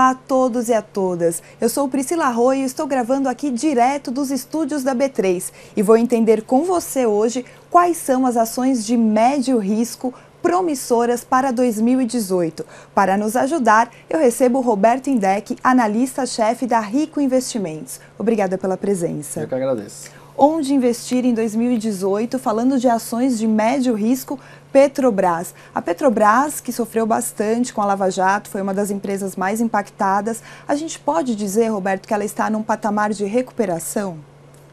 Olá a todos e a todas, eu sou Priscila Arroio e estou gravando aqui direto dos estúdios da B3 e vou entender com você hoje quais são as ações de médio risco promissoras para 2018. Para nos ajudar, eu recebo o Roberto Indec, analista-chefe da Rico Investimentos. Obrigada pela presença. Eu que agradeço. Onde investir em 2018, falando de ações de médio risco, Petrobras. A Petrobras, que sofreu bastante com a Lava Jato, foi uma das empresas mais impactadas. A gente pode dizer, Roberto, que ela está num patamar de recuperação?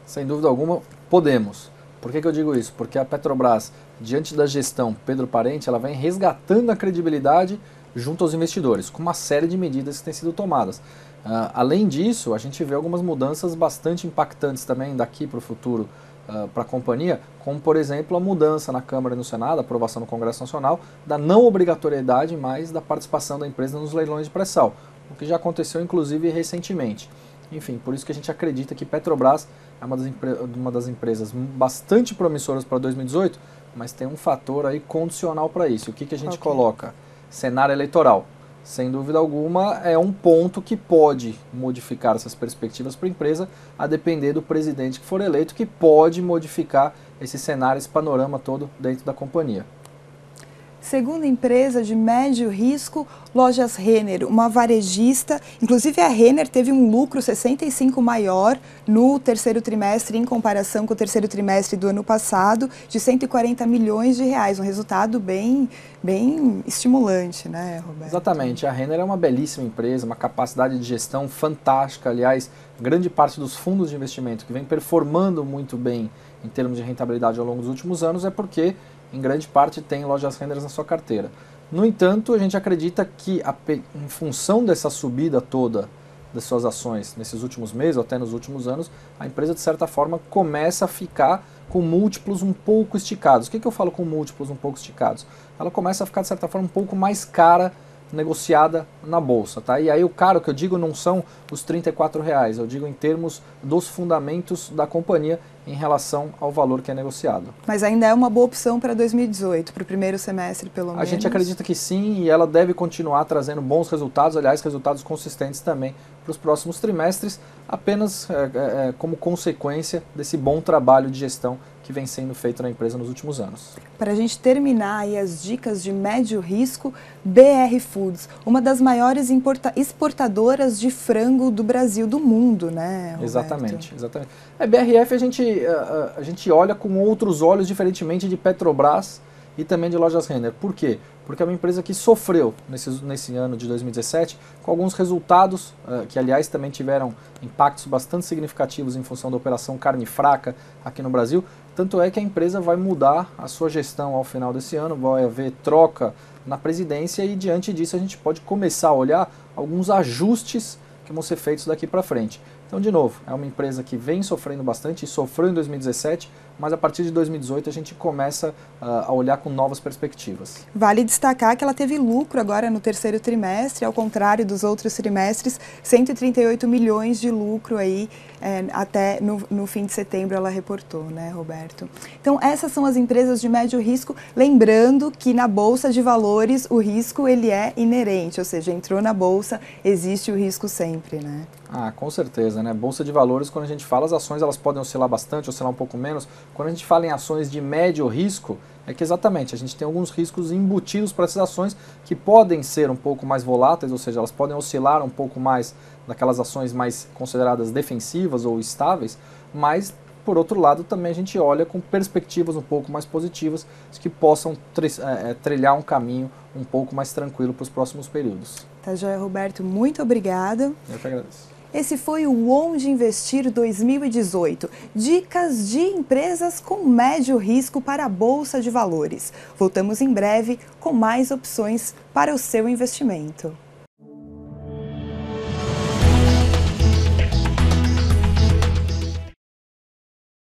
Sem dúvida alguma, podemos. Por que eu digo isso? Porque a Petrobras, diante da gestão Pedro Parente, ela vem resgatando a credibilidade junto aos investidores, com uma série de medidas que têm sido tomadas. Além disso, a gente vê algumas mudanças bastante impactantes também daqui para o futuro para a companhia, como por exemplo a mudança na Câmara e no Senado, a aprovação no Congresso Nacional, da não obrigatoriedade mais da participação da empresa nos leilões de pré-sal, o que já aconteceu inclusive recentemente. Enfim, por isso que a gente acredita que Petrobras é uma das empresas bastante promissoras para 2018, mas tem um fator aí condicional para isso. O que a gente coloca? Cenário eleitoral. Sem dúvida alguma, é um ponto que pode modificar essas perspectivas para a empresa, a depender do presidente que for eleito, que pode modificar esse cenário, esse panorama todo dentro da companhia. Segunda empresa de médio risco, Lojas Renner, uma varejista. Inclusive a Renner teve um lucro 65 maior no terceiro trimestre em comparação com o terceiro trimestre do ano passado, de 140 milhões de reais, um resultado bem estimulante, né, Roberto? Exatamente, a Renner é uma belíssima empresa, uma capacidade de gestão fantástica. Aliás, grande parte dos fundos de investimento que vem performando muito bem em termos de rentabilidade ao longo dos últimos anos é porque em grande parte tem Lojas Renner na sua carteira. No entanto, a gente acredita que em função dessa subida toda das suas ações nesses últimos meses, ou até nos últimos anos, a empresa de certa forma começa a ficar com múltiplos um pouco esticados. O que eu falo com múltiplos um pouco esticados? Ela começa a ficar de certa forma um pouco mais cara negociada na bolsa, tá? E aí o caro que eu digo não são os R$34, eu digo em termos dos fundamentos da companhia em relação ao valor que é negociado. Mas ainda é uma boa opção para 2018, para o primeiro semestre pelo menos? A gente acredita que sim, e ela deve continuar trazendo bons resultados, aliás, resultados consistentes também para os próximos trimestres, apenas como consequência desse bom trabalho de gestão que vem sendo feito na empresa nos últimos anos. Para a gente terminar aí as dicas de médio risco, BR Foods, uma das maiores exportadoras de frango do Brasil, do mundo, né, Roberto? Exatamente. BRF a gente olha com outros olhos, diferentemente de Petrobras e também de Lojas Renner. Por quê? Porque é uma empresa que sofreu nesse ano de 2017 com alguns resultados que, aliás, também tiveram impactos bastante significativos em função da operação carne fraca aqui no Brasil. Tanto é que a empresa vai mudar a sua gestão ao final desse ano, vai haver troca na presidência e, diante disso, a gente pode começar a olhar alguns ajustes que vão ser feitos daqui para frente. Então, de novo, é uma empresa que vem sofrendo bastante e sofreu em 2017, mas a partir de 2018 a gente começa a olhar com novas perspectivas. Vale destacar que ela teve lucro agora no terceiro trimestre, ao contrário dos outros trimestres, 138 milhões de lucro aí, até no fim de setembro ela reportou, né, Roberto? Então, essas são as empresas de médio risco, lembrando que na Bolsa de Valores o risco ele é inerente, ou seja, entrou na Bolsa, existe o risco sempre, né? Com certeza, né? Bolsa de valores, quando a gente fala, as ações elas podem oscilar bastante, oscilar um pouco menos. Quando a gente fala em ações de médio risco, é que exatamente a gente tem alguns riscos embutidos para essas ações que podem ser um pouco mais voláteis, ou seja, elas podem oscilar um pouco mais daquelas ações mais consideradas defensivas ou estáveis, mas por outro lado também a gente olha com perspectivas um pouco mais positivas que possam trilhar um caminho um pouco mais tranquilo para os próximos períodos. Tá joia, Roberto, muito obrigada. Eu que agradeço. Esse foi o Onde Investir 2018. Dicas de empresas com médio risco para a Bolsa de Valores. Voltamos em breve com mais opções para o seu investimento.